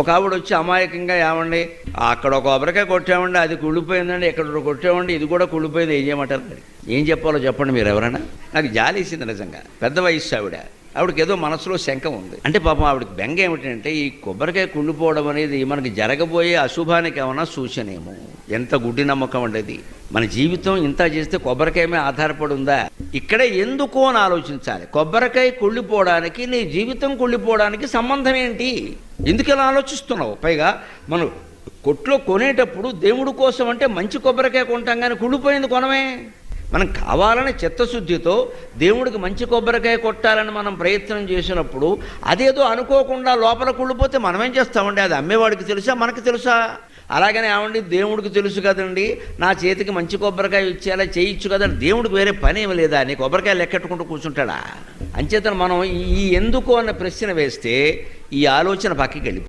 ఒక ఆవిడ వచ్చి అమాయకంగా ఏమండి అక్కడ ఒక కొబ్బరికాయ కొట్టామండి, అది కుళ్ళిపోయిందండి, ఇక్కడ కొట్టామండి, ఇది కూడా కుళ్ళిపోయింది, ఏం చేయమంటారు? మరి ఏం చెప్పాలో చెప్పండి మీరు ఎవరైనా. నాకు జాలేసింది నిజంగా. పెద్ద వయస్సు ఆవిడకి ఏదో మనసులో శంక ఉంది. అంటే పాపం ఆవిడకి బెంగ ఏమిటంటే ఈ కొబ్బరికాయ కుళ్ళిపోవడం అనేది మనకి జరగబోయే అశుభానికి ఏమన్నా సూచనేమో. ఎంత గుడ్డి నమ్మకం ఉండేది. మన జీవితం ఇంత చేస్తే కొబ్బరికాయ మీద ఆధారపడి ఉందా? ఇక్కడే ఎందుకు అని ఆలోచించాలి. కొబ్బరికాయ కుళ్ళిపోవడానికి నీ జీవితం కుళ్ళిపోవడానికి సంబంధం ఏంటి? ఎందుకు ఇలా ఆలోచిస్తున్నావు? పైగా మనం కొట్లో కొనేటప్పుడు దేవుడి కోసం అంటే మంచి కొబ్బరికాయ కొంటాం, కానీ కుళ్ళిపోయింది కొనమే. మనం కావాలని చిత్తశుద్ధితో దేవుడికి మంచి కొబ్బరికాయ కొట్టాలని మనం ప్రయత్నం చేసినప్పుడు అదేదో అనుకోకుండా లోపల కుళ్ళిపోతే మనమేం చేస్తామండి? అది అమ్మేవాడికి తెలుసా, మనకి తెలుసా? అలాగనే ఏమండి దేవుడికి తెలుసు కదండి, నా చేతికి మంచి కొబ్బరికాయ ఇచ్చేలా చేయొచ్చు కదండి. దేవుడికి వేరే పని ఏమి లేదా? నీ కొబ్బరికాయ లెక్కెట్టుకుంటూ కూర్చుంటాడా? అంచేతను మనం ఈ ఎందుకు అన్న ప్రశ్న వేస్తే ఈ ఆలోచన పక్కకి వెళ్ళి